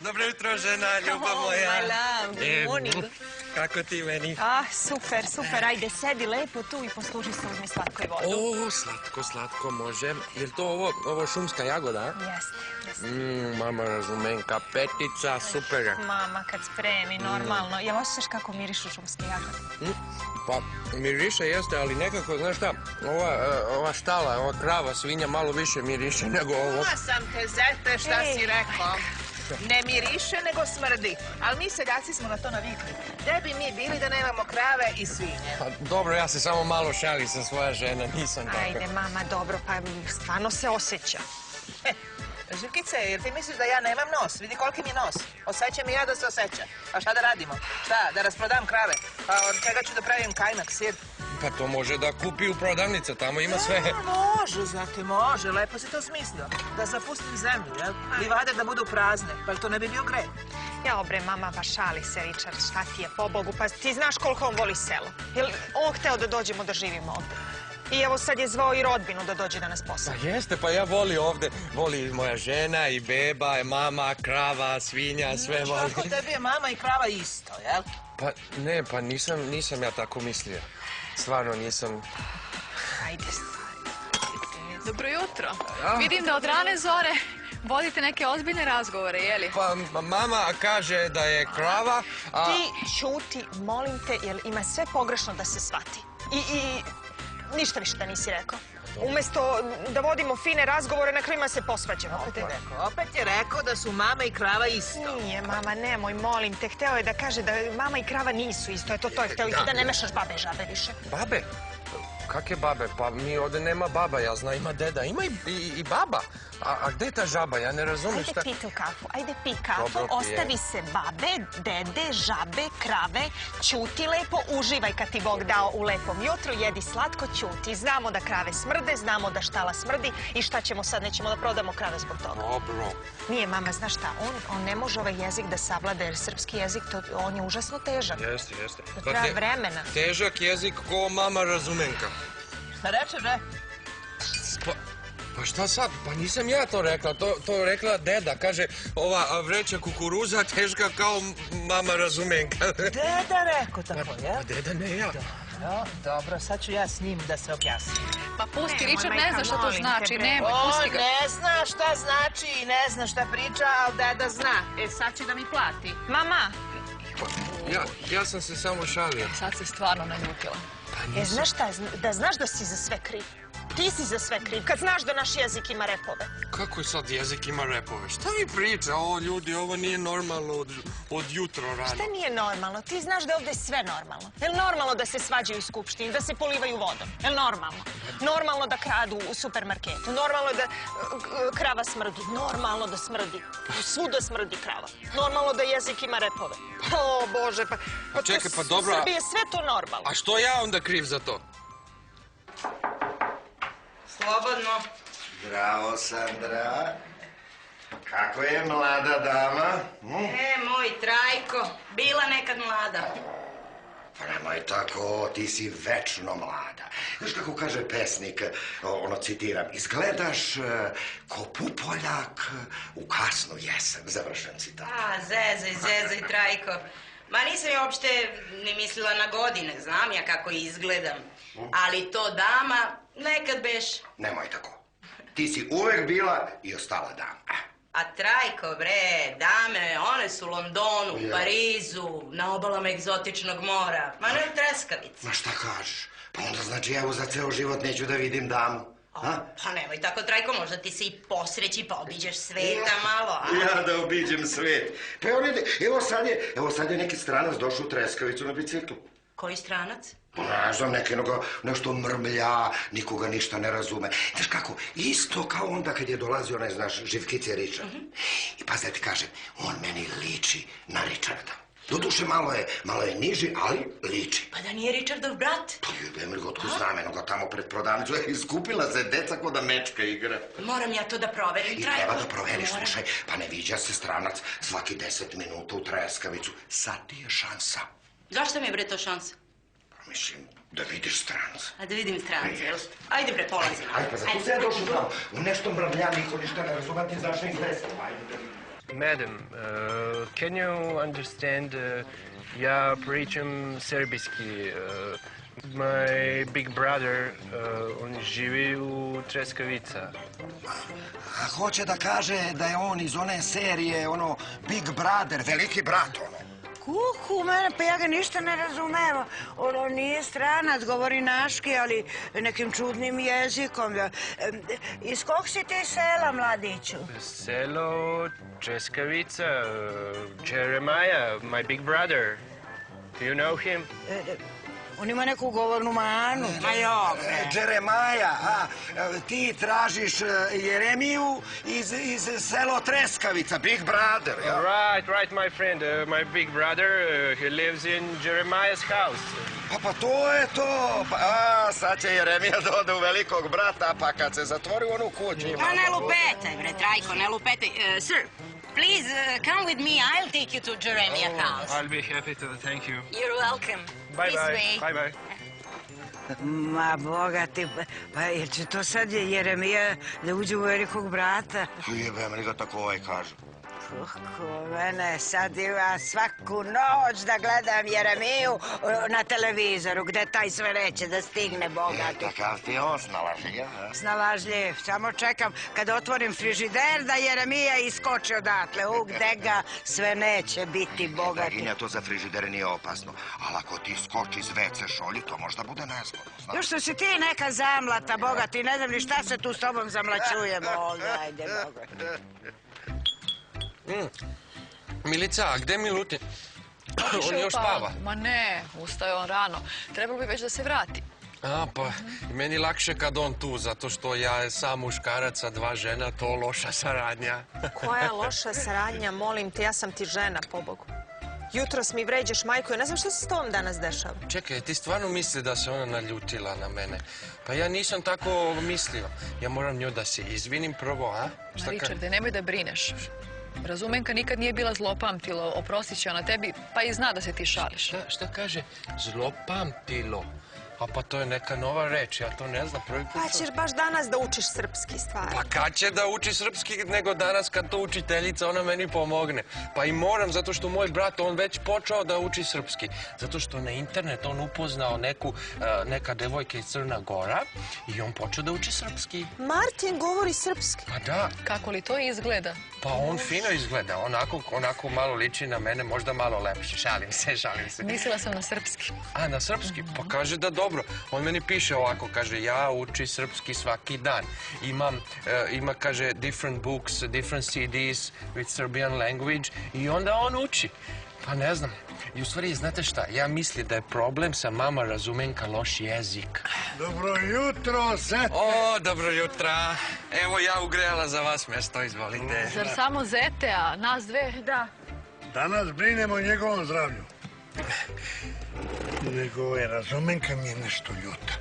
Dobro jutro, žena, ljubav moja. Oh, my love, morning. Kako ti meni? Super, super. Ajde, sedi lepo tu i posluži se, uzmi slatkoj vodu. O, slatko, može. Je li to ovo šumska jagoda? Jeste. Mama razumenka, petica, super. Mama, kad spremi, normalno. Jel osjećaš kako mirišu šumske jagode? Pa, miriše jeste, ali nekako, znaš šta, ova štala, ova krava, svinja malo više miriše nego ovo. Čula sam te, zete, šta si rekao. Ne miriše, nego smrdi. Ali mi seljaci smo na to navikli. Gde bi mi bili da nemamo krave i svinje? Pa, dobro, ja se samo malo šalim sa svoja žena, nisam tako. Ajde, mama, dobro, pa stvarno se osjeća. Živkice, jer ti misliš da ja nemam nos? Vidi koliki mi je nos. Osjećam i ja da se osjeća. Pa šta da radimo? Šta, da rasprodam krave? Pa od čega ću da pravim kajmak, sir? Pa to može da kupi u prodavnici, tamo ima sve. Može, zate, može. Lepo si to smislio. Da zapustim zemlju, jel? Livade da budu prazne. Pa to ne bi bio greh. Jao bre, mama, pa šali se, Richard, šta ti je, pobogu, pa ti znaš koliko on voli selo. Jel on hteo da dođemo da živimo ovde? I evo sad je zvao i rodbinu da dođe da nas posadi. Pa jeste, pa ja voli ovde. Voli moja žena i beba, i mama, krava, svinja, sve voli. Kako tebi je mama i krava isto, jel? Pa ne, pa nisam ja tako mislio. Stvarno nisam... Ajde. Dobro jutro. Vidim da od rane zore vodite neke ozbiljne razgovore, jeli? Pa mama kaže da je krava, a... Ti ćuti, molim te, jer ima sve pogrešno da se shvati. I ništa više da nisi rekao. Umesto da vodimo fine razgovore, na kojima se posvađamo ovde. Opet je rekao da su mama i krava isto. Nije, mama, nemoj, molim te. Hteo je da kaže da mama i krava nisu isto. Eto, to je hteo. I da ne mešaš babe i žabe više. Babe? Kakve babe? Pa mi ovde nema baba, ja znam, ima deda. Ima i baba. A gde je ta žaba? Ja ne razumem šta... Ajde pi tu kafu, ajde pi kafu, ostavi se babe, dede, žabe, krave, ćuti lepo, uživaj kad ti Bog dao u lepom jutru, jedi slatko, ćuti. Znamo da krave smrde, znamo da štala smrdi i šta ćemo sad, nećemo da prodamo krave zbog toga. Dobro. Nije, mama, znaš šta, on ne može ovaj jezik da savlada, jer srpski jezik, on je užasno težak. Jeste. To treba vremena. Težak jezik ko mama razumenka. Šta reče, bre? Pa šta sad? Pa nisam ja to rekla, to rekla deda. Kaže, ova vreća kukuruza teška kao mama razumenka. Deda rekao tako, jel? Pa deda, ne ja. Dobro, sad ću ja s njim da se objasnim. Pa pusti, Richard ne zna šta to znači, nemoj, pusti ga. Ne zna šta znači i ne zna šta priča, ali deda zna. Sad će da mi plati. Mama! Ja sam se samo šalio. Sad se stvarno naljutila. Znaš šta, da znaš da si za sve kriv. Ti si za sve kriv, kad znaš da naš jezik ima repove. Kako je sad jezik ima repove? Šta mi priča? Ovo ljudi, ovo nije normalno od jutro rano. Šta nije normalno? Ti znaš da je ovde sve normalno. Je li normalno da se svađaju u skupštini, da se polivaju vodom? Je li normalno? Normalno da kradu u supermarketu? Normalno da krava smrdi? Normalno da smrdi. Svuda smrdi krava. Normalno da jezik ima repove. O Bože, pa čekaj, pa dobro. U Srbiji je sve to normalno. A što ja onda kriv za to? Slobodno. Zdravo, Sandra. Kako je mlada dama? Moj Trajko, bila nekad mlada. Pa nemoj tako, ti si večno mlada. Znaš kako kaže pesnik, citiram, izgledaš ko pupoljak u kasnu jesen, završen citat. Zezaj, Trajko. Ma nisam ja uopšte ni mislila na godine, znam ja kako izgledam. Ali to dama nekad beš. Nemoj tako. Ti si uvek bila i ostala dama. A Trajko, bre, dame, one su u Londonu, Parizu, na obalama egzotičnog mora. Ma ne u Treskavici. Ma šta kažeš? Pa onda znači evo za ceo život neću da vidim damu. Pa nemoj tako, Trajko, možda ti se i posreći pa obiđeš sveta malo, a? Ja da obiđem svet. Pa evo sad je neki stranac došao u Treskavicu na biciklu. Koji stranac? Ne znam, nešto mrmlja, nikoga ništa ne razume. Znaš kako, isto kao onda kad je dolazio onaj, znaš, Živkice Ričard. I pa da ti kažem, on meni liči na Richarda. Doduše malo je niži, ali liči. Pa da nije Richardov brat? Pa jebem li ga otko znam, eno ga tamo pred prodavnicu. Iskupila se deca ko da mečka igra. Moram ja to da proverim, Trajko. I treba da proveriš, slušaj, pa ne viđa se stranac svaki 10 minuta u Treskavicu. Sad ti je šansa. Zašto mi je, bre, to šansa? Mislim, da vidiš stranca. A da vidim stranca, jel? Ajde, bre, polazim. Ajde, pa zato se ja došao tamo. U nešto mrmlja, niko ništa ne razumem, ti znaš iz deska. Madam, can you understand, ja pričam serbijski. My big brother, on živi u Treskavica. A hoće da kaže da je on iz one serije, Big Brother, veliki brat, Kuhu, mene, pa ja ga ništa ne razumem. On nije stranac, govori naški, ali nekim čudnim jezikom. Iz kog si ti sela, mladiću? Selo Treskavica, Jeremiah, my big brother. Do you know him? On ima neku govornu manu. Ma jo, bre. Jeremaja, ti tražiš Jeremiju iz selo Treskavica, Big Brother. Right, my friend. My big brother, he lives in Jeremiah's house. Pa to je to. Sad će Jeremija da ode u velikog brata, pa kad se zatvori u onu kuću. Pa ne lupetaj, bre, Trajko, ne lupetaj. Sir, please, come with me, I'll take you to Jeremiah's house. I'll be happy to, thank you. You're welcome. Bye-bye. Ma, boga ti, pa jel će to sad Jeremija da uđe u velikog brata? Jebem li ga tako kažu. Kuhu, mene sad ima svaku noć da gledam Jeremiju na televizoru, gde taj sve neće da stigne, bogati. Takav ti je on snalažljiv, ja? Snalažljiv, samo čekam kad otvorim frižider da Jeremija iskoči odatle, gde ga sve neće biti, bogati. Draginja, to za frižidere nije opasno, ali ako ti skoči iz WC šolji, to možda bude nezgodno, znaš? Još što si ti neka zamlata, bogati, ne znam ni šta se tu s tobom zamlaćujemo ovdje, ajde, bogati. Milica, a gde Milutin? On još spava. Ma ne, ustao je on rano. Trebalo bi već da se vrati. Pa meni lakše kad on tu, zato što ja sam muškarac sa 2 žena, to loša saradnja. Koja loša saradnja, molim te, ja sam ti žena, pobogu. Jutros mi vređaš majku, ja ne znam šta se s tobom danas dešava. Čekaj, ti stvarno misli da se ona naljutila na mene? Pa ja nisam tako mislio. Ja moram njoj da se izvinim prvo, a? Ma, Richarde, nemoj da brineš. Razumenka nikad nije bila zlopamtilo, oprostit će ona tebi, pa i zna da se ti šališ. Šta kaže? Zlopamtilo? A pa to je neka nova reč, ja to ne znam, prvi put. Pa ćeš baš danas da učiš srpski stvari. Pa kad će da uči srpski nego danas kad to učiteljica, ona meni pomogne. Pa i moram, zato što moj brat, on već počeo da uči srpski. Zato što na internet on upoznao neka devojka iz Crna Gora i on počeo da uči srpski. Martin govori srpski. Pa da. Kako li to izgleda? Pa on fino izgleda, onako malo liči na mene, možda malo lepše. Šalim se. Mislila sam na srpski. A, na srpski? Pa kaže da dobro. On meni piše ovako, kaže, ja uči srpski svaki dan. Ima, kaže, different books, different CDs with Serbian language i onda on uči. Pa ne znam. I u stvari, znate šta, ja mislim da je problem sa mama Razumenka loš jezik. Dobro jutro, Zete. O, dobro jutra. Evo ja ugrejala za vas mesto, izvolite. Zar samo Zete, a nas dve? Da. Danas brinemo o njegovom zdravlju. Nego je Razumenka mi je nešto ljuta.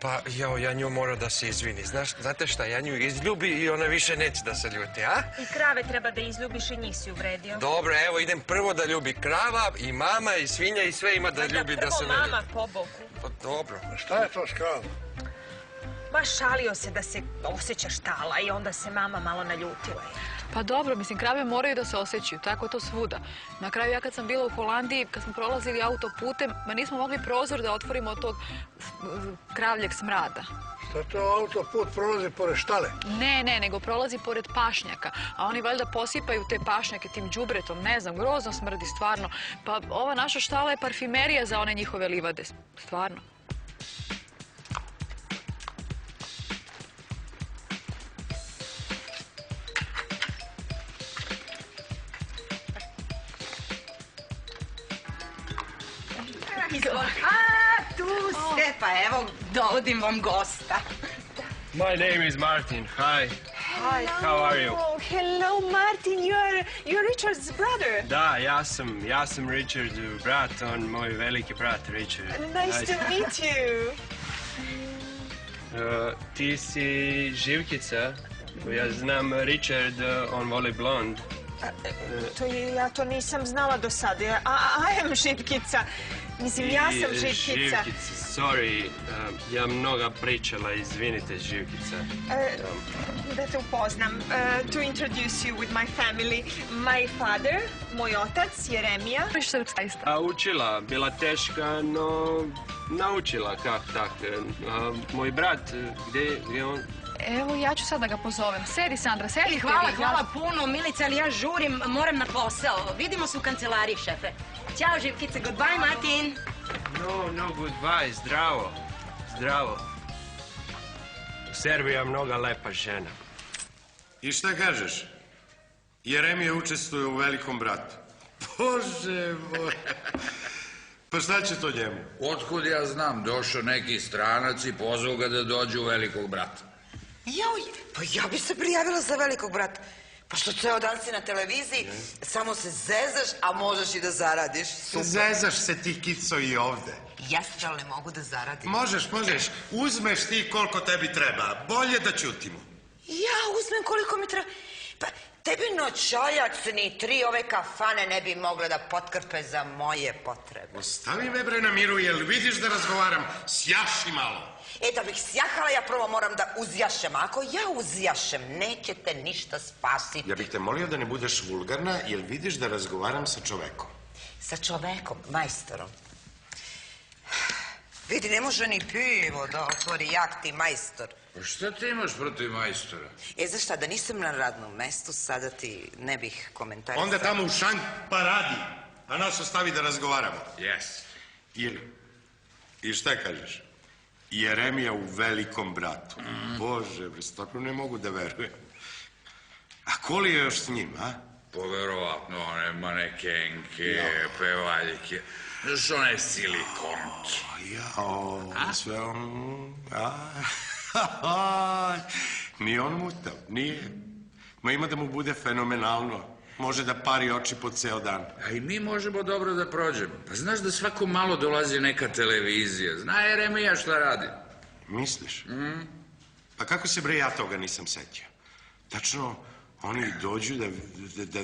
Pa, ja nju moram da se izvini. Znate šta, ja nju izljubi i ona više neće da se ljuti, a? I krave treba da izljubiš i njih si uvredio. Dobro, evo, idem prvo da ljubi krava i mama i svinja i sve ima da ljubi da se ne ljubi. Prvo mama, po Bogu. Pa dobro. Šta je to s kravom? Ma šalio se da se osjeća štala i onda se mama malo naljutila. Pa dobro, mislim, krave moraju da se osjećaju, tako je to svuda. Na kraju ja kad sam bila u Holandiji, kad smo prolazili autoputem, ma nismo mogli prozor da otvorimo od tog kravljeg smrada. Šta to autoput prolazi pored štale? Ne, nego prolazi pored pašnjaka, a oni valjda posipaju te pašnjake tim đubretom, ne znam, grozno smrdi, stvarno. Pa ova naša štala je parfimerija za one njihove livade, stvarno. A, tu ste, pa evo, dovodim vam gosta. My name is Martin. Hi. Hi. How are you? Oh, hello, Martin. You're Richard's brother. Da, ja sam Richard, brat, on moj veliki brat Richard. Nice to meet you. Ti si Živkica. Ja znam Richard, on voli blond. Ja to nisam znala do sada. I am Živkica. Mislim, ja sam Živkica. Sorry, ja mnoga pričala, izvinite Živkica. Da te upoznam. To introduce you with my family. My father, moj otac, Jeremija. Priča srpska isto. A učila, bila teška, no naučila kak tak. Moj brat, gdje je on? Evo, ja ću sad da ga pozovem. Sedi, Sandra, sedi. Hvala puno, Milica, ali ja žurim, moram na posao. Vidimo se u kancelariji, šefe. Ćao, Živkice, goodbye, Martin. No, goodbye, zdravo. Serbija mnoga lepa žena. I šta kažeš? Jeremija učestvuje u Velikom bratu. Bože moj. Pa šta će to njemu? Otkud ja znam, došao neki stranac i pozvao ga da dođe u Velikog brata. Joj, pa ja bi se prijavila za Velikog brata. Pa što ceo dan si na televiziji, samo se zezaš, a možeš i da zaradiš. Super. Zezaš se ti, Kico, i ovde. Jeste, ali ne mogu da zaradim. Možeš. Uzmeš ti koliko tebi treba. Bolje da ćutimo. Ja uzmem koliko mi treba. Pa tebi noćajac ni 3 ove kafane ne bi mogle da potkrpe za moje potrebe. Ostavi me bre na miru, jel vidiš da razgovaram? Sjaši malo. Da bih sjahala, ja prvo moram da uzjašem. Ako ja uzjašem, nećete ništa spasiti. Ja bih te molio da ne budeš vulgarna, jel vidiš da razgovaram sa čovekom? Sa čovekom, majstorom. Vidi, ne može ni pivo da otvori jak ti majstor. Pa šta ti imaš protiv majstora? Znaš šta, da nisam na radnom mestu, sada ti ne bih komentarisala. Onda tamo u šank pa radi, a nas ostavi da razgovaramo. Yes. I šta kažeš? Jeremija u Velikom bratu. Bože, stvarno ne mogu da verujem. A ko li je još s njim, a? Poverovatno, one manekenke, pevaljke. Znaš, onaj silikonki. Sve on... Nije on mutav, nije. Ma ima da mu bude fenomenalno. Može da pari oči po ceo dan. A i mi možemo dobro da prođemo. Pa znaš da svako malo dolazi neka televizija. Zna Jeremija šta radi. Misliš? Pa kako se bre ja toga nisam setio? Tačno, oni dođu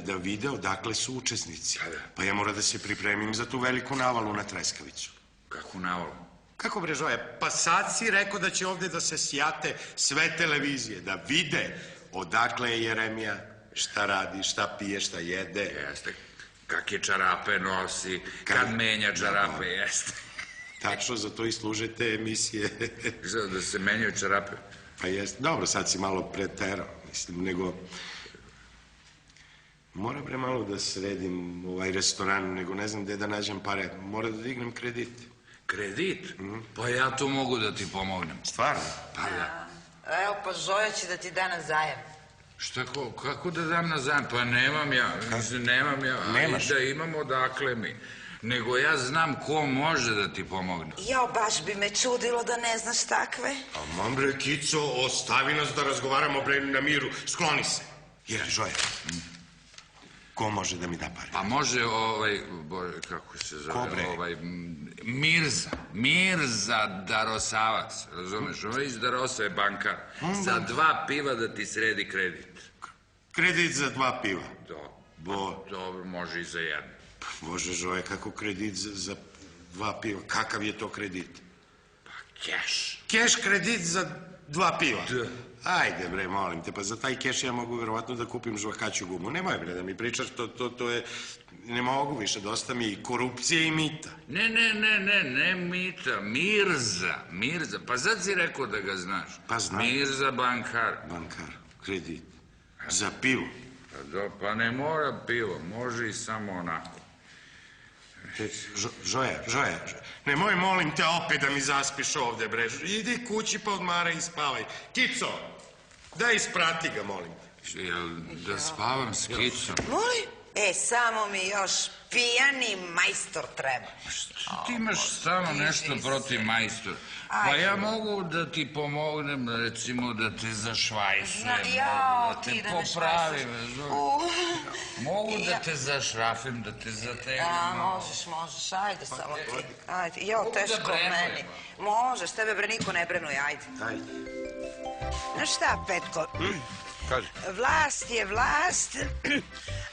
da vide odakle su učesnici. Pa ja moram da se pripremim za tu veliku navalu na Treskavicu. Kakvu navalu? Kako bre Žoja? Pa sad si rekao da će ovde da se sjate sve televizije, da vide odakle je Jeremija, šta radi, šta pije, šta jede. Jeste, kakve čarape nosi, kad menja čarape, jeste. Tačno, za to i služe te emisije. Da se menjaju čarape? Pa jeste, dobro, sad si malo preterao, mislim, nego... Moram bre malo da sredim ovaj restoran, nego ne znam gde da nađem pare. Moram da dignem kredit. Kredit? Pa ja to mogu da ti pomognem. Stvarno? Pa da. Evo, pa Žoja će da ti da na zajem. Šta, kako da dam na zajem? Pa nemam ja, nemam ja. Nemaš? Da imamo odakle mi. Nego ja znam ko može da ti pomogne. Jao, baš bi me čudilo da ne znaš takve. A mam bre, Kico, ostavi nas da razgovaramo bre na miru. Skloni se. Jer, Žoja, Ko može da mi da pare? Pa može Bože, kako se zove, Ko bre? Mirza Darosavac, razumeš, ovo iz Darosove bankar, za 2 piva da ti sredi kredit. Kredit za 2 piva? Dobro, može i za 1. Bože, Žoje, kako kredit za 2 piva? Kakav je to kredit? Pa keš. Keš kredit za 2 piva? Da. Ajde bre, molim te, pa za taj keš ja mogu verovatno da kupim žvakaću gumu. Nemoj bre da mi pričaš, to je... Ne mogu više, dosta mi i korupcije i mita. Ne mita, Mirza, pa sad si rekao da ga znaš. Pa znam. Mirza bankar. Bankar, kredit, za pivo. Pa ne mora pivo, može i samo onako. Žoja, nemoj molim te opet da mi zaspiš ovde bre. Idi kući pa odmaraj i spavaj. Kico, daj isprati ga molim. Jel da spavam s Kicom? Molim? Samo mi još pijani majstor treba. Što ti imaš stalno nešto protiv majstora? Pa ja mogu da ti pomognem, recimo da te zašvajsujem, da te popravim. Mogu da te zašrafim, da te zategnem. Možeš, ajde samo ti. Ajde, teško meni. Možeš, tebe bre niko ne brenuje, ajde. Znaš šta, Petko? Kaži. Vlast je vlast,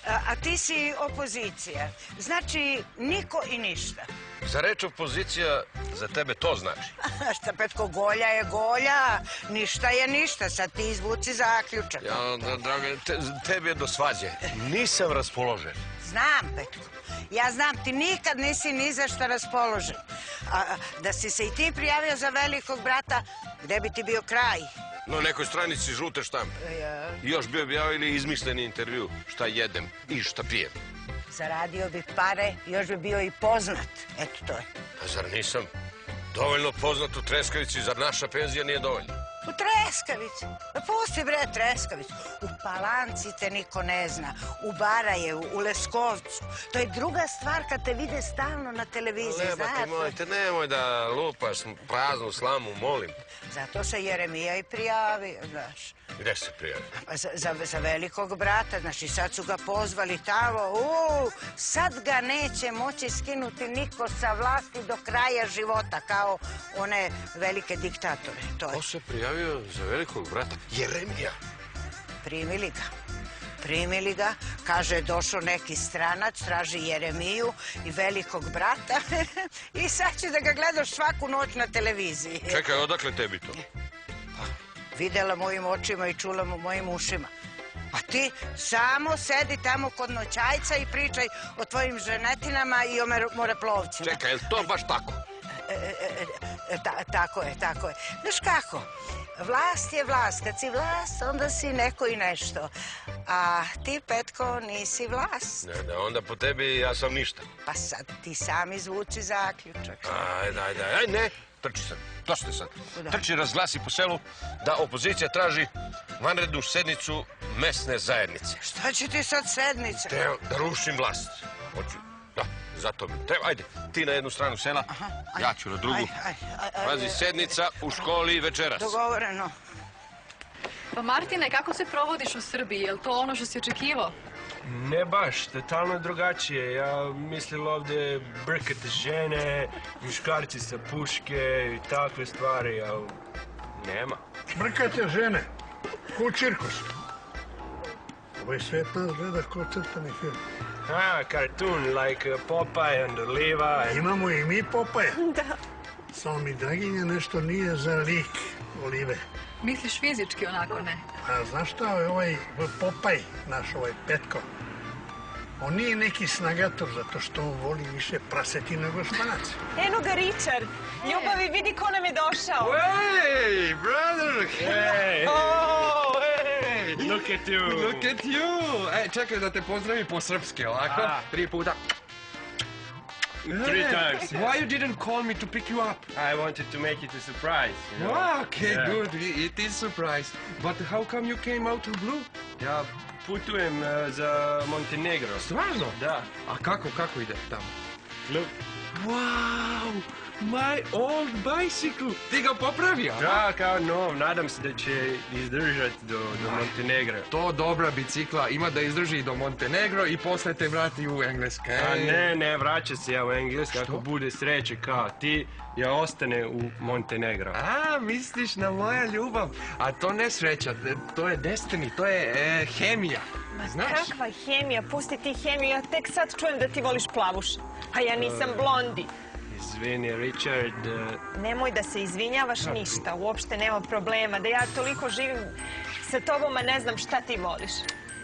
a ti si opozicija. Znači, niko i ništa. Za reč opozicija, za tebe to znači? Šta, Petko, golja je golja, ništa je ništa. Sad ti izvuci zaključak. Draga, tebi je do svađe. Nisam raspoložen. Znam, Petko. Ja znam, ti nikad nisi ni za šta raspoložen. Da si se i ti prijavio za velikog brata, gde bi ti bio kraj? Na nekoj stranici žute štampe. Još bi objavili izmišljeni intervju. Šta jedem i šta pijem. Zaradio bi pare, još bi bio i poznat. Eto to je. A zar nisam dovoljno poznat u Treskavici? Zar naša penzija nije dovoljna? U Treskavici? Pusti bre Treskavicu. U Palanci te niko ne zna. U Barajevu, u Leskovcu. To je druga stvar kad te vide stalno na televiziji, znaš? Nemoj da lupaš praznu slamu, molim. Zato se Jeremija i prijavio, znaš. Gde se prijavio? Za velikog brata, znaš, i sad su ga pozvali tamo. Sad ga neće moći skinuti niko sa vlasti do kraja života, kao one velike diktatore. Ko se prijavio za velikog brata? Jeremija. Primili ga, kaže, došao neki stranac, traži Jeremiju i velikog brata i sad će da ga gledaš svaku noć na televiziji. Čekaj, odakle tebi to? Videla mojim očima i čula mojim ušima. A ti samo sedi tamo kod noćajca i pričaj o tvojim ženetinama i o moreplovcima. Čekaj, je li to baš tako? Tako je. Znaš kako? Vlast je vlast. Kad si vlast, onda si neko i nešto. A ti, Petko, nisi vlast. Ne, onda po tebi ja sam ništa. Pa sad ti sam izvuci zaključak. Ajde, ne. Trči sad, dosta sad. Trči, razglasi po selu da opozicija traži vanrednu sednicu mesne zajednice. Šta će ti sad sednica? Da rušim vlast. Hoću, da, zato mi treba. Ajde, ti na jednu stranu sela, ja ću na drugu. Pazi, sednica u školi večeras. Dogovoreno. Pa Martine, kako se provodiš u Srbiji? Je li to ono što si očekivao? Ne baš, totalno drugačije. Ja mislil ovdje brkati žene, muškarci sa puške i takve stvari, ali nema. Brkate žene, ko cirkus. Ovaj svet nas gleda kao crtani film. Cartoon, like Popeye and Oliva. Imamo i mi Popaja. Da. Samo mi Draginja nešto nije za lik Olive. Misliš fizički onako, ne? A znaš šta, ovaj Popaj, naš ovaj Petko, on nije neki snagator zato što on voli više praseti nego španac. Eno ga Richard, ljubavi, vidi ko nam je došao. Hey, brother! Hey! Oh, hey! Look at you! Look at you! Čekaj da te pozdravim po srpski, ovako. 3 puta. 3 times. Why you didn't call me to pick you up? I wanted to make it a surprise, you know? Okay, good. It is surprise. But how come you came out of blue? Ja putujem za Montenegro. Stvarno? Da. A kako ide tamo? Look. Wow! My old bicycle. Ti ga popravio? Da, kao nov. Nadam se da će izdržati do Montenegra. To dobra bicikla, ima da izdrži do Montenegro i posle te vrati u Engleske. A ne, vraća se ja u Engleske. Ako bude sreće kao ti, ja ostane u Montenegro. A, misliš na moja ljubav. A to ne sreća, to je destiny, to je hemija. Znaš? Kakva hemija? Pusti ti hemiju, ja tek sad čujem da ti voliš plavuše. A ja nisam blondi. Izvini, Richard. Nemoj da se izvinjavaš ništa, uopšte nema problema. Da ja toliko živim sa tobom, a ne znam šta ti voliš.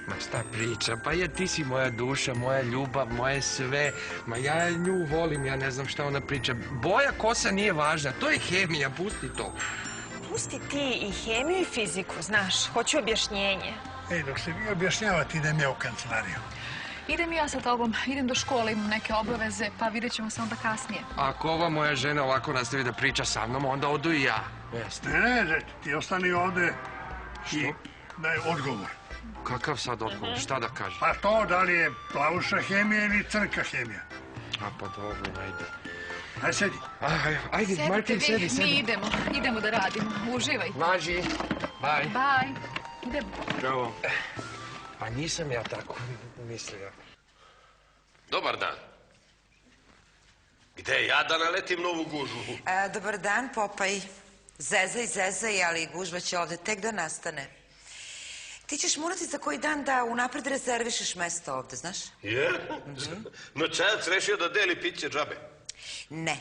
Ma šta priča, pa ti si moja duša, moja ljubav, moje sve. Ma ja nju volim, ja ne znam šta ona priča. Boja kosa nije važna, to je hemija, pusti to. Pusti ti i hemiju i fiziku, znaš, hoću objašnjenje. Ej, dok se vi objašnjavate, idem ja u kancelariju. Idem i ja sa tobom, idem do škole, imam neke obaveze, pa vidjet ćemo se onda kasnije. Ako ova moja žena ovako nastavi da priča sa mnom, onda odu i ja. Ne, ti ostani ovde i daj odgovor. Kakav sad odgovor, šta da kažem? Pa to, da li je plavuša hemija ili crnka hemija. A pa dobro, ajde. Ajde, sedi. Ajde, Martin, sedi. Mi idemo da radimo, uživaj. Važi, bye. Bye, idemo. Bravo. Pa nisam ja tako mislio. Dobar dan. Gde ja da naletim novu gužvu? Dobar dan, Popaj. Zezaj, ali gužva će ovde tek da nastane. Ti ćeš morati za koji dan da unapred rezervišeš mesto ovde, znaš? Je? Noćajac rešio da deli piće džabe? Ne.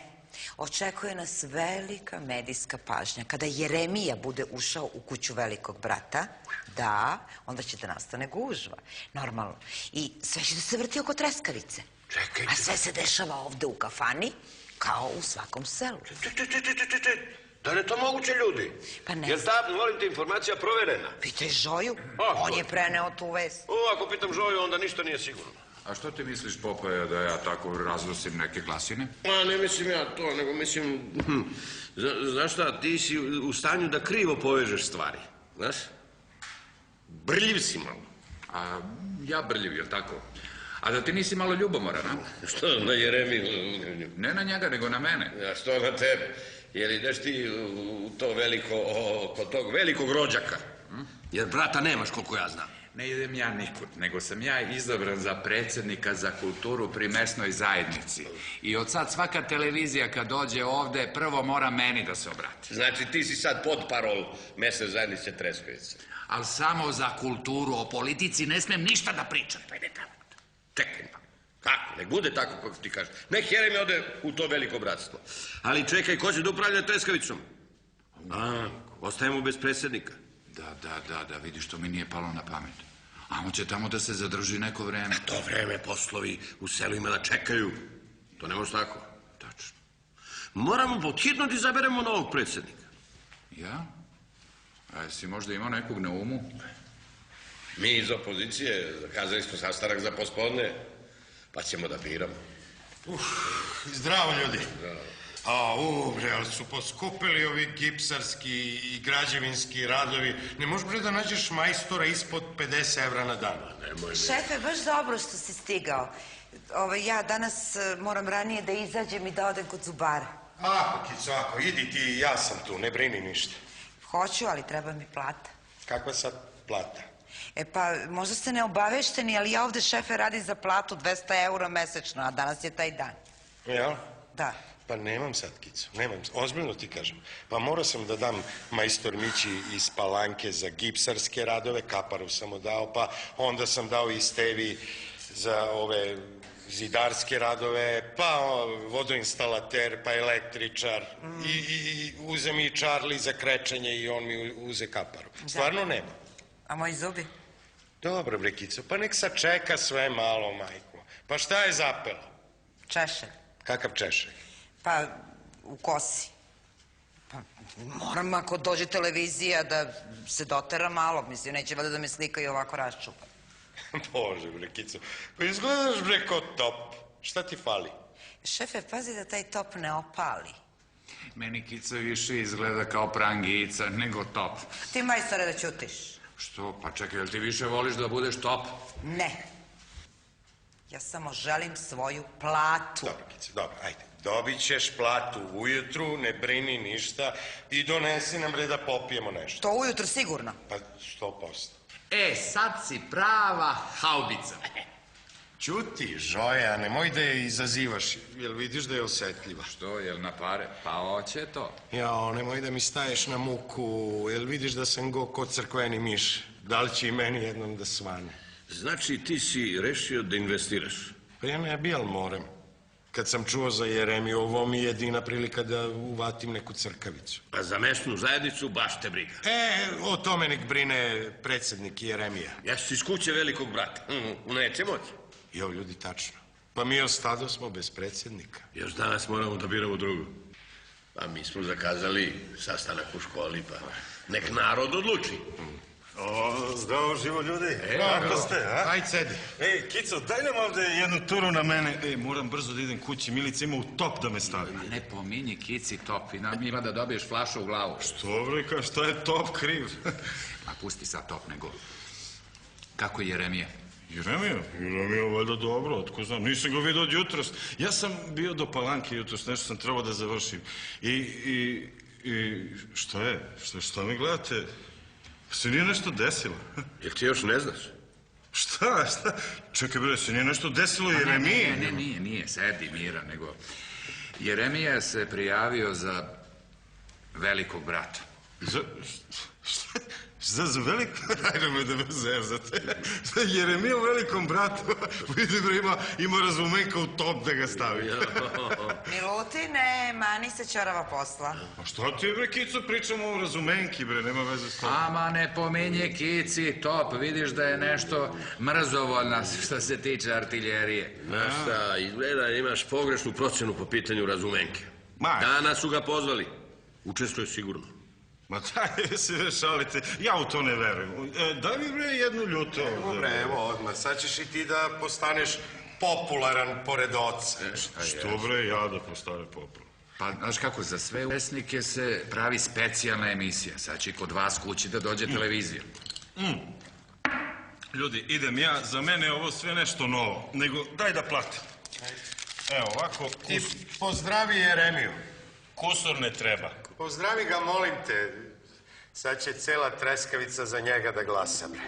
Očekuje nas velika medijska pažnja. Kada Jeremija bude ušao u kuću velikog brata, da, onda će da nastane gužva. Normalno. I sve će da se vrti oko treskavice. Čekaj. A sve se dešava ovde u kafani, kao u svakom selu. Da li je to moguće, ljudi? Pa ne. Jer ta, molim te, informacija proverena. Pitaj Žoju. On je preneo tu vest. Ako pitam Žoju, onda ništa nije sigurno. A što ti misliš, Popaja, da ja tako raznosim neke glasine? Ma, ne mislim ja to, nego mislim... Znaš šta, ti si u stanju da krivo povežeš stvari, znaš? Brljiv si malo. A ja brljiv, jel tako? A da ti nisi malo ljubomoran, a? Što, na Jeremiju? Ne na njega, nego na mene. A što na tebe? Jer ideš ti u to veliko, kod tog velikog rođaka. Jer brata nemaš, koliko ja znam. Ne idem ja nikud, nego sam ja izabran za predsjednika za kulturu pri mesnoj zajednici. I od sad svaka televizija kad dođe ovde, prvo mora meni da se obrati. Znači ti si sad podparol mesne zajednice Treskovice. Ali samo za kulturu, o politici ne smem ništa da pričam. Čekaj, kako? Nek bude tako kako ti kažeš. Nek Jeremija ode u to veliko bratstvo. Ali čekaj, ko će da upravlja Treskavicom? Ostajemo bez predsjednika. Da, vidiš, to mi nije palo na pamet. A on će tamo da se zadrži neko vreme. To vreme poslovi u selu ima da čekaju. To ne može tako. Tačno. Moramo podhitno da izaberemo novog predsjednika. Ja? A jesi možda imao nekog na umu? Mi iz opozicije zakazali smo sastanak za pospodne, pa ćemo da biramo. Zdravo, ljudi. Ali su poskupili ovi gipsarski i građevinski radovi. Ne možeš bre da nađeš majstora ispod 50 evra na dan. Šefe, baš dobro što si stigao. Ja danas moram ranije da izađem i da odem kod zubara. Kico, idi ti, ja sam tu, ne brini ništa. Hoću, ali treba mi plata. Kakva sad plata? Pa, možda ste neobavešteni, ali ja ovde, šefe, radim za platu 200 eura mesečno, a danas je taj dan. Jel? Da. Pa nemam sad, Kico, nemam. Ozbiljno ti kažem. Pa morao sam da dam majstor Mići iz Palanke za gipsarske radove, kaparu sam mu dao, pa onda sam dao i Stevi za ove zidarske radove, pa vodoinstalater, pa električar, i uze mi i Charlie za krečenje i on mi uze kaparu. Stvarno nema. A moji zubi? Dobro, bre, Kico, pa nek sačeka sve malo, majko. Pa šta je zapelo? Češelj. Kakav češelj? Pa, u kosi. Pa, moram ako dođe televizija da se dotera malo, mislim, neće valjda da me slika i ovako raščupa. Bože, bre, Kico, pa izgledaš, bre, kao top. Šta ti fali? Šefe, pazi da taj top ne opali. Meni, Kico, više izgleda kao prangica nego top. Ti, majstore, da ćutiš. Što? Pa čekaj, jel ti više voliš da budeš top? Ne. Ja samo želim svoju platu. Dobro, Kico, dobro, ajde. Dobit ćeš platu ujutru, ne brini ništa i donesi nam da popijemo nešto. To ujutru sigurno? Pa 100%. Sad si prava haubica. Ćuti, Žoja, nemoj da je izazivaš, jel vidiš da je osjetljiva? Što, jel na pare? Pa hoće to. Jao, nemoj da mi staješ na muku, jel vidiš da sam go ko crkveni miš? Da li će i meni jednom da svane? Znači ti si rešio da investiraš? Pa ja ne bi, ali moram. Kad sam čuo za Jeremiju, ovo mi je jedina prilika da uvatim neku crkavicu. A za mesnu zajednicu baš te briga. O tome nek brine predsjednik Jeremija. Ja si iz kuće velikog brata. Neće moći. Jo, ljudi, tačno. Pa mi ostado smo bez predsjednika. Još danas moramo da biramo drugu. Pa mi smo zakazali sastanak u školi, pa nek narod odluči. Zdravo živo ljudi. Kako ste, a? Ajde, sedi. Ej, Kico, daj nam ovde jednu turu na mene. Ej, moram brzo da idem kući, Milica ima u top da me stavi. Ne pominji Kici top i nam ima da dobiješ flašu u glavu. Što, bre, šta je top kriv? A pusti sad top, nego... Kako je Jeremija? Jeremija, valjda dobro, otko znam, nisam ga vidio od jutros. Ja sam bio do Palanke jutros, nešto sam trebao da završim. I šta je? Šta mi gledate? Se nije nešto desilo? Jel ti još ne znaš? Šta? Čekaj bre, se nije nešto desilo Jeremiji? Ne, nije, sedi mira, nego... Jeremija se prijavio za velikog brata. Za veliko? Ajde me da me zezate. Jeremija u velikom bratu, vidi bre, ima razumenka u top da ga stavi. Milutine, mani se čorava posla. A što ti bre, Kico, pričamo o razumenki bre, nema veze s tobom. Ama ne pominje Kici top, vidiš da je nešto mrzovoljna što se tiče artiljerije. Znaš šta, izgleda imaš pogrešnu procenu po pitanju razumenke. Danas su ga pozvali. Učestvuje sigurno. Ma daj se ne šalite, ja u to ne verujem. Daj mi bre jednu ljutu ovdje. Evo bre, evo odmah, sad ćeš i ti da postaneš popularan pored oca. Što bre, ja da postane popularan? Pa, znaš kako, za sve učesnike se pravi specijalna emisija. Sad će kod vas kući da dođe televizija. Ljudi, idem ja, za mene je ovo sve nešto novo. Nego, daj da platim. Evo, ovako... Ti pozdravi Jeremiju. Kusur ne treba. Pozdravi ga, molim te. Sad će cela treskavica za njega da glasa, bre.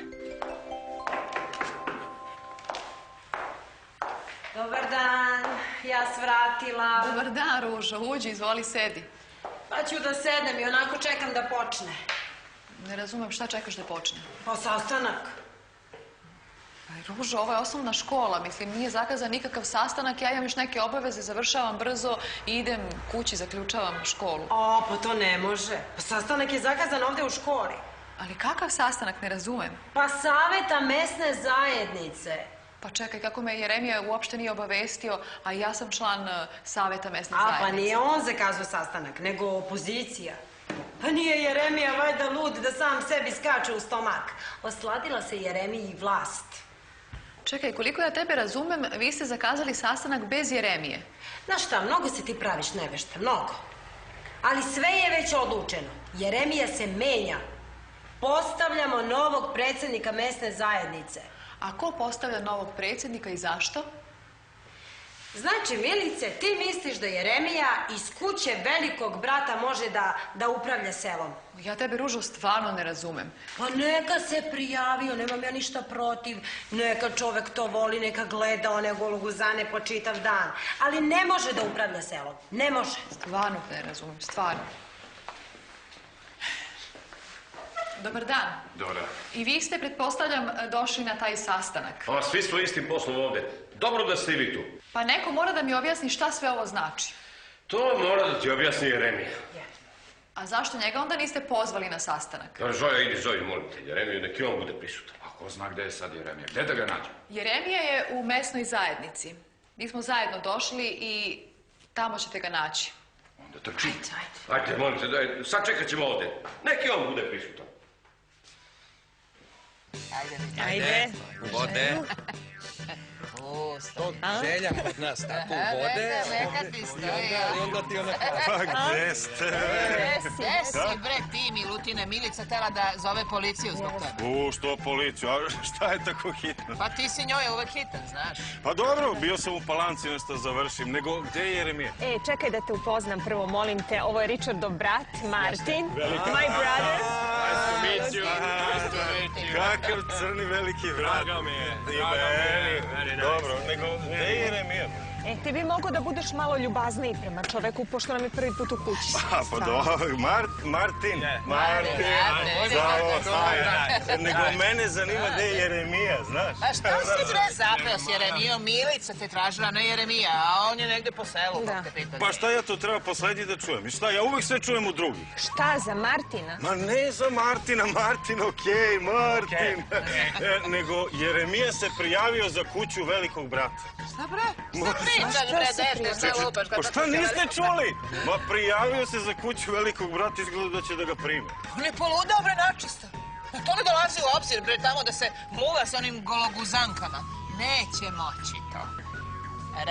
Dobar dan, ja svratila. Dobar dan, Ružo, uđi, izvoli, sedi. Pa ću da sednem i onako čekam da počne. Ne razumem, šta čekaš da počne? Pa sastanak. Ružo, ovo je osnovna škola, mislim, nije zakazan nikakav sastanak, ja imam još neke obaveze, završavam brzo i idem kući, zaključavam školu. Pa to ne može. Pa sastanak je zakazan ovde u školi. Ali kakav sastanak, ne razumem? Pa saveta mesne zajednice. Pa čekaj, kako me Jeremija uopšte nije obavestio, a ja sam član saveta mesne zajednice. Pa nije on zakazao sastanak, nego opozicija. Pa nije Jeremija valjda lud da sam sebi skače u stomak. Osladila se Jeremiji vlast. Čekaj, koliko ja tebe razumem, vi ste zakazali sastanak bez Jeremije. Znaš šta, mnogo se ti praviš nevešta, mnogo. Ali sve je već odlučeno. Jeremija se menja. Postavljamo novog predsjednika mesne zajednice. A ko postavlja novog predsjednika i zašto? Znači, Milice, ti misliš da Jeremija iz kuće velikog brata može da upravlja selom? Ja tebe, Ružo, stvarno ne razumem. Pa neka se prijavio, nemam ja ništa protiv. Neka čovek to voli, neka gleda one gologuzane po čitav dan. Ali ne može da upravlja selom. Ne može. Stvarno ne razumem, stvarno. Dobar dan. Dobar dan. I vi ste, pretpostavljam, došli na taj sastanak. Pa svi smo istim poslom ovde. Dobro da ste i vi tu. Pa neko mora da mi objasni šta sve ovo znači. To mora da ti objasni Jeremija. A zašto njega onda niste pozvali na sastanak? Žoja, idi zovi, molim te, Jeremiju, neki on bude prisutan. A ko zna gde je sad Jeremija? Gde da ga nađe? Jeremija je u mesnoj zajednici. Mi smo zajedno došli i tamo ćete ga naći. Onda trči. Ajde, molim te, sad čekat ćemo ovde. Neki on bude prisutan. Ajde. Vode. To želja kod nas tako vode. Neka ti stoji. I onda ti ona kaže. Pa gde ste? Gde si bre ti, Milutine? Milica tela da zove policiju zbog toga. Što policiju? A šta je tako hitno? Pa ti si njoj uvek hitan, znaš. Pa dobro, bio sam u Palanci, nešto završim. Nego, gde je Jeremija? Čekaj da te upoznam prvo, molim te. Ovo je Richardov brat, Martin. My brother. Nice to meet you. Nice to meet you. Kakav crni veliki brat. Drago mi je. Dobro, nego, gde je Jeremija? Ti bi mogao da budeš malo ljubazniji prema čoveku, pošto nam je prvi put u kući. Pa dobro, Martin. Nego mene zanima gde je Jeremija, znaš? A što si bre zapeo s Jeremijom? Milica te tražila, ne Jeremija, a on je negde po selu. Pa šta ja to treba poslednji da čujem? I šta, ja uvek sve čujem u drugih. Šta, za Martina? Ma ne za Martina, Martin, okej, Martin. Nego Jeremija se prijavio za kuću velikog brata. Šta bre? Pa šta niste čuli? Ma prijavio se za kuću velikog brata, izgleda da će da ga prime. On je poludao bre načisto. To ne dolazi u obzir bre tamo da se muva sa onim gologuzankama. Neće moći to.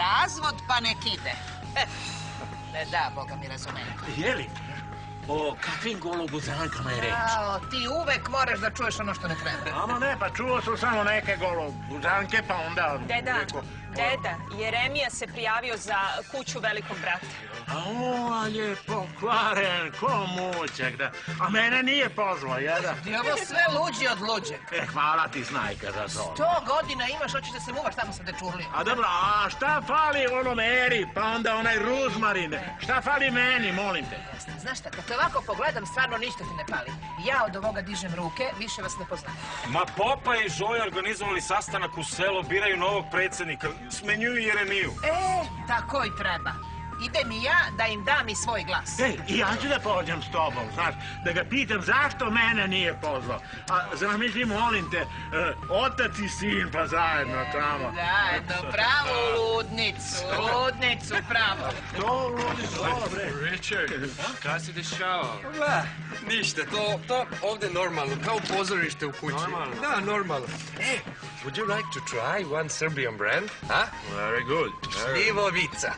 Razvod pa nek ide. Ne da, Boga mi razumenja. Jeli? O kakvim gologuzankama je reč? Ti uvek moraš da čuješ ono što ne treba. Ama ne, pa čuo sam samo neke gologuzanke, pa onda... Deda, Jeremija se prijavio za kuću velikog brata. A on je pokvaren, ko mućek da... A mene nije pozvao, jeda? Ti ovo sve luđi od luđeg. Hvala ti, snajka, za to. 100 godina imaš, hoćeš da se muvaš tamo sa dečurlijom. A dobro, a šta fali onom Eri, pa onda onaj Ruzmarin? Šta fali meni, molim te? Znaš šta, kad te ovako pogledam, stvarno ništa ti ne pali. Ja od ovoga dižem ruke, više vas ne poznam. Ma Popa i Žoja organizovali sastanak u selo, biraju novog predsjednika, smenjuju Jeremiju. Tako i treba. Idem i ja da im dam i svoj glas. I ja ću da pođem s tobom, znaš, da ga pitam zašto mene nije pozvao. A zamisli, molim te, otac i sin pa zajedno tamo. Zajedno, pravo u ludnicu, pravo. To ludnicu, dobre. Richard, kada se dešava? Ništa, to ovdje normalno, kao pozorište u kući. Normalno? Da, normalno. Would you like to try one Serbian brand? Very good. Šljivovica.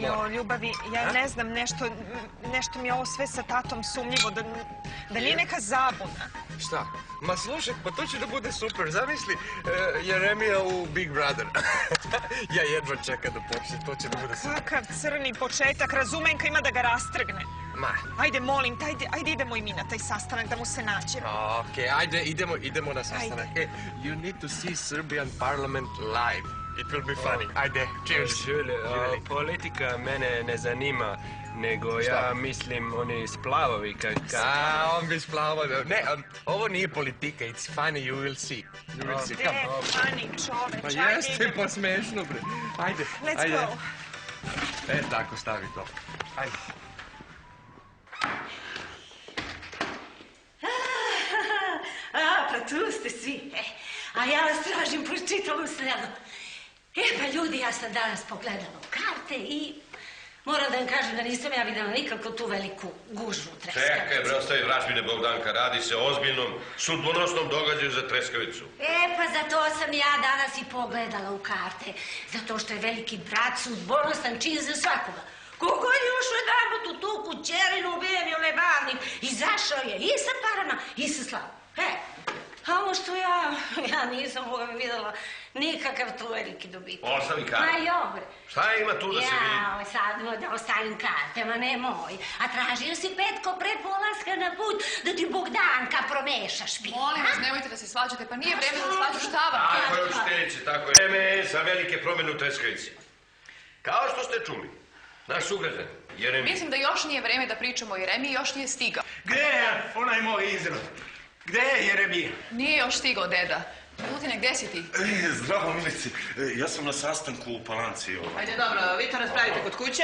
Jo, ljubavi, ja ne znam, nešto mi je ovo sve sa tatom sumnjivo, da nije neka zabuna. Šta? Ma slušaj, pa to će da bude super. Zamisli Jeremija u Big Brother. Ja jedva čekam da počne, to će da bude super. Kakav crni početak, Razumenka ima da ga rastrgne. Ma. Ajde, molim te, ajde idemo i mi na taj sastanak da mu se nađemo. Okej, ajde, idemo na sastanak. You need to see Serbian Parliament live. It will be funny. Ajde, cheers. Politika mene ne zanima, nego ja mislim oni splavovi on bi splavao. Ne, ovo nije politika, it's funny, you will see. You will see, come. Funny čoveč, Pa ajde jeste, idemo. pa smešno, bre. Ajde, Let's go. Tako, stavi to. Ajde. Pa tu ste svi. A ja vas tražim po čitavom selu. Pa ljudi, ja sam danas pogledala u karte i moram da vam kažem da nisam ja videla nikako tu veliku gužvu u Treskavicu. Čekaj, bre, ostavi vražbine, Bogdanka, radi se o ozbiljnom, sudbonosnom događaju za Treskavicu. Pa zato sam ja danas i pogledala u karte. Zato što je veliki brat sudbonosan čin za svakoga. Kogo je ušao jedanput u tu kućerinu, ubijen je onaj varnik, izašao je i sa parama i sa slavom. A ovo što ja nisam videla nikakav tu veliki dobitak. Ostavi karte. Ma jobre. Šta ima tu da se vidi? Sad da ostavim kartama, nemoj. A tražio si Petko pre polaska na put da ti Bogdanka promeša špijak. Molim vas, nemojte da se svađate, pa nije vreme za svađu, šta vam Tako je, učiteljice, tako je. Vreme za velike promjene u Treskavici. Kao što ste čuli, naš sugrađan, Jeremija. Mislim da još nije vreme da pričamo o Jeremiji, još nije stigao. Gde je onaj moj izrod? Gde je Jeremija? Nije još stigao, deda. Milutine, gde si ti? Zdravo, Milici. Ja sam na sastanku u Palanci. Ajde, dobro, vi to raspravite kod kuće.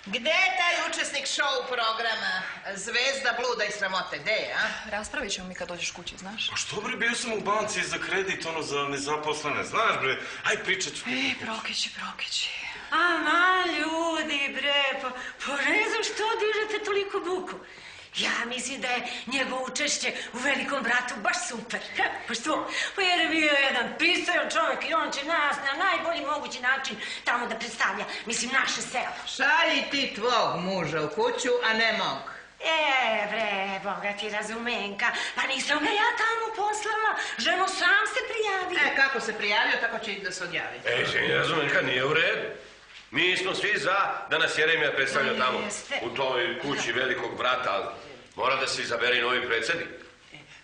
Gde je taj učesnik show programa Zvezda bluda i sramote? Gde je, a? Raspravit ćemo mi kad dođeš kući, znaš? Pa što bre, bio sam u banci za kredit, za nezaposlene. Znaš bre, aj pričat ću. Prokeći. Ama, ljudi, bre, pa ne znam što dižete toliko buku. Ja mislim da je njegovo učešće u Velikom bratu baš super. Pa što? Pa Jeremija je jedan pisajon, jedan čovjek i on će nas na najbolji mogući način tamo da predstavlja, mislim, naše selo. Šalji ti tvog muža u kuću, a ne mog. Bre, Boga ti Razumenka, pa nisam ga ja tamo poslala, ženo sam se prijavio. Kako se prijavio, tako će i da se odjavi. Ženi Razumenka, nije u redu. Mi smo svi za da nas Jeremija predstavlja tamo, u toj kući velikog brata, ali mora da se izabere i novi predsjednik.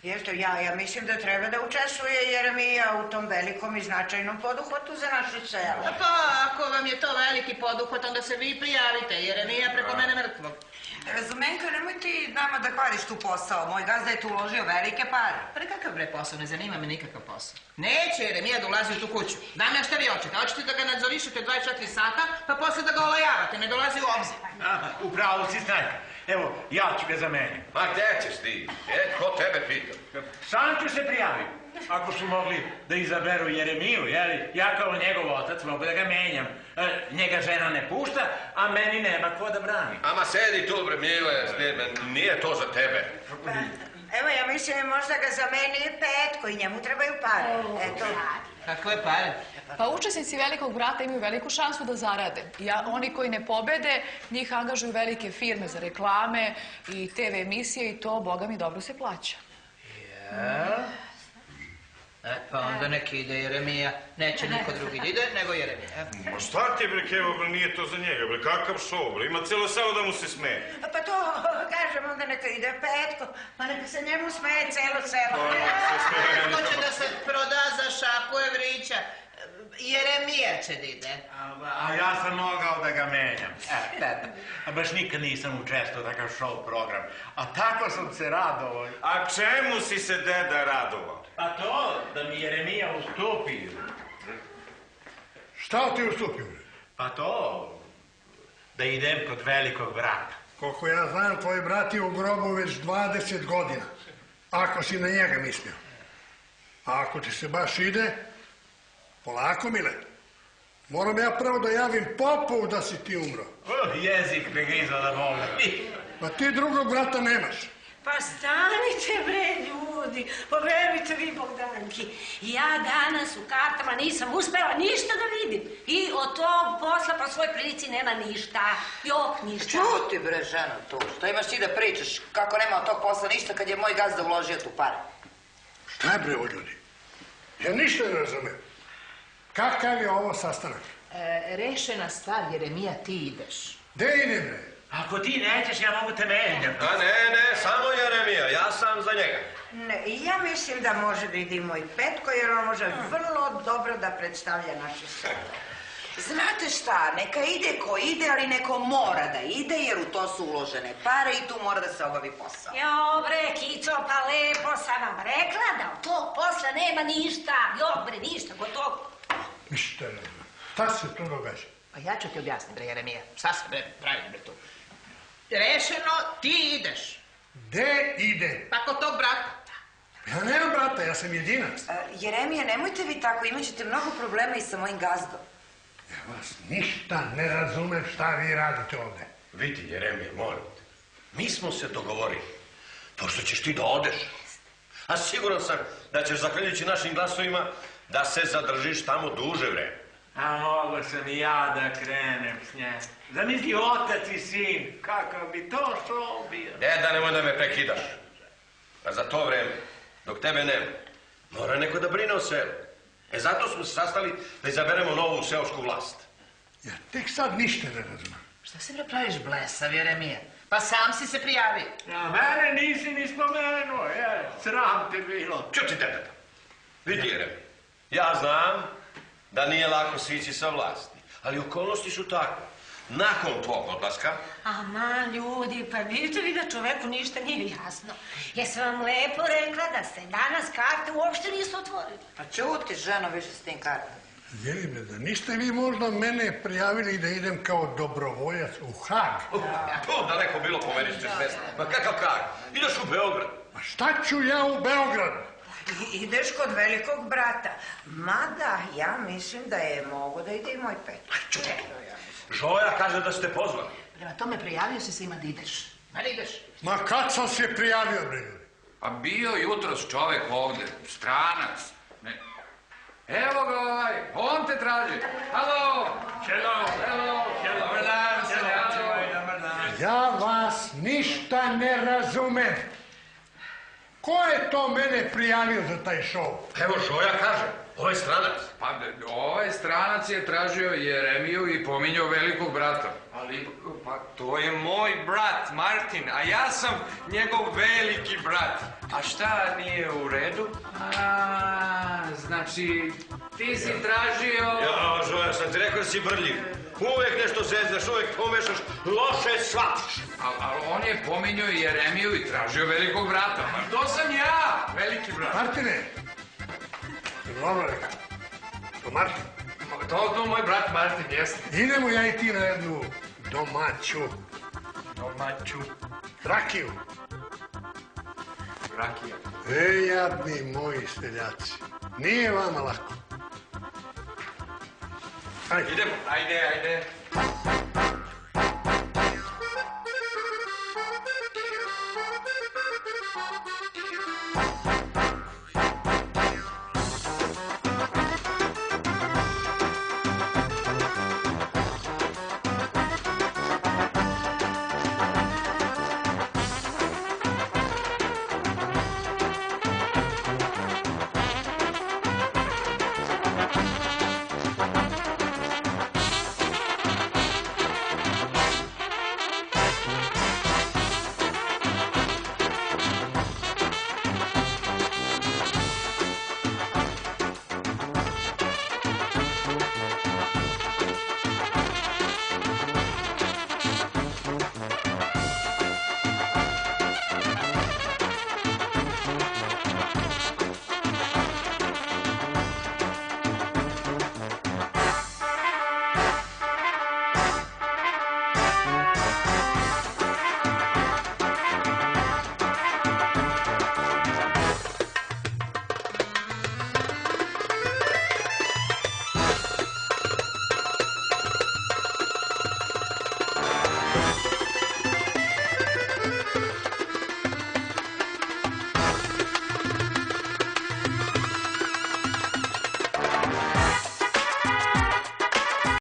Jeste, ja mislim da treba da učestvuje Jeremija u tom velikom i značajnom poduhvatu za naše selo. Pa, ako vam je to veliki poduhvat, onda se vi prijavite. Jeremija preko mene mrtvog. Razumenka, nemoj ti nama da hvališ tu posao. Moj gazda je tu uložio velike pare. Pa kakav bre posao? Ne zanima me nikakav posao. Neće Jeremija da ulazi u tu kuću. Dame, šta vi hoćete? Hoćete da ga nadzorišete 24 sata, pa posle da ga olajavate. Ne dolazi u obzir. Upravo si, Snajka. Evo, ja ću ga zameniti. Ma gde ćeš ti? Ko tebe pita? Sam ću se prijaviti. Ako su mogli da izaberu Jeremiju, jeli, ja kao njegov otac mogu da ga menjam. Njega žena ne pušta, a meni nema ko da brani. Ama sedi tu, bre, Mile, nije to za tebe. Evo, ja mislim možda ga zameni Petko i njemu trebaju pare. Eto. Kakve pare? Pa učesnici velikog brata imaju veliku šansu da zarade. Oni koji ne pobede, njih angažuju velike firme za reklame i TV emisije i to, Boga mi, dobro se plaća. Pa onda neki ide Jeremija. Neće niko drugi da ide, nego Jeremija. Ma šta ti, bre, Kevo, bre, nije to za njega, bre, kakav šou, bre, ima cijelo selo da mu se smeje. Pa to, kažem, onda neka ide Petko, pa neka se njemu smeje celo selo. Ko će da se proda za šaku evrića? Jeremija će da ide. A ja sam mogao da ga menjam. A baš nikad nisam učestvao takav show program. A tako sam se radovao. A čemu si se, deda, radovao? A to, da mi Jeremija ustupi. Šta ti ustupio? Pa to, da idem kod velikog brata. Koliko ja znam, tvoj brat je u grobu već 20 godina. Ako si na njega mislio. A ako ti se baš ide, polako, Mile. Moram ja prvo da javim popovu da si ti umro. Jezik me griza da mogu. Pa ti drugog brata nemaš. Pa stanite bre ljudi, poverujte vi Bogdanki. Ja danas u kartama nisam uspela ništa da vidim. I od tog posla po svoj prilici nema ništa. Jok, ništa. Čuti bre ženo tu, što imaš ti da pričaš kako nema od tog posla ništa kad je moj gazda uložio tu pare. Šta je bre ovo ljudi? Ja ništa ne razumem. Kakav je ovo sastanak? Rešena stvar, Jeremija, ti ideš. Gde idem bre? Ako ti nećeš, ja mogu te menjam. A ne, samo Jeremija, ja sam za njega. Ne, ja mislim da može da ide i moj Petko, jer on može vrlo dobro da predstavlja naše selo. Znate šta, neka ide ko ide, ali neko mora da ide, jer u to su uložene pare i tu mora da se obavi posao. Jo bre, Kico, pa lepo sam vam rekla da od tog posla nema ništa. Jo bre, ništa, gotovo. Ništa ne znam. Šta se tu događa? Pa ja ću ti objasniti, bre, Jeremija. Šta se, bre, pravi, bre, tu? Rešeno, ti ideš. Gde ide? Pa kod tog brata. Ja nemam brata, ja sam jedinac. Jeremija, nemojte vi tako, imat ćete mnogo problema i sa mojim gazdom. Ja vas ništa ne razumem šta vi radite ovde. Vidi, Jeremija, molim te. Mi smo se dogovorili. Pošto ćeš ti da odeš. A siguran sam da ćeš, zahvaljujući našim glasovima, da se zadržiš tamo duže vreme. A mogo sam i ja da krenem s nje. Zamisli otac i sin, kakav bi to što bio. Deda, nemoj da me prekidaš. A za to vreme, dok tebe nema, mora neko da brine o selu. Zato smo se sastali da izaberemo novu seosku vlast. Ja tek sad ništa ne razumem. Šta se bre praviš blesav, Jeremija? Pa sam si se prijavio. A mene nisi ni spomenuo, sram te bilo. Čuti, deda. Vidi, Jeremija, ja znam da nije lako sići sa vlasti, ali okolnosti su takve. Nakon tvog odlaska... Ama, ljudi, pa vidite vi da čoveku ništa nije jasno. Jesam vam lepo rekla da se danas karte uopšte nisu otvorili. Pa čuti, ženo, više s tim kartama. Jelime, da niste vi možda mene prijavili da idem kao dobrovoljac u Hag? To daleko bilo po meni što smesno. Ma kakav Hag? Ideš u Beograd. Ma šta ću ja u Beogradu? Ideš kod velikog brata. Mada, ja mislim da je mogo da ide i moj Petko. Čuti, Žoja kaže da ste pozvali. Prema tome prijavio si se ima da ideš. Ma da ideš. Ma kad sam se prijavio, bre ljudi? Pa bio jutros čovek ovde, stranac. Evo ga on te traži. Halo! Hello! Dobar dan, Ja vas ništa ne razumem. Ko je to mene prijavio za taj šov? Evo Šoja kaže, ovo je stranac. Pa ovaj stranac je tražio Jeremiju i pominjao velikog brata. Ali, pa to je moj brat, Martin, a ja sam njegov veliki brat. A šta nije u redu? Znači, ti si tražio... Ja, Žoja, sam ti rekao da si brljiv. Uvek nešto zeznaš, uvek pomešaš, loše shvatiš. Ali on je pominjao Jeremiju i tražio velikog brata. Pa to sam ja, veliki brat. Martine, dobro rekao. To Martin. To moj brat Martin, jeste. Idemo ja i ti na jednu domaću rakiju. Rakija. Jadni moji seljaci. Nije vama lako. Idemo, ajde.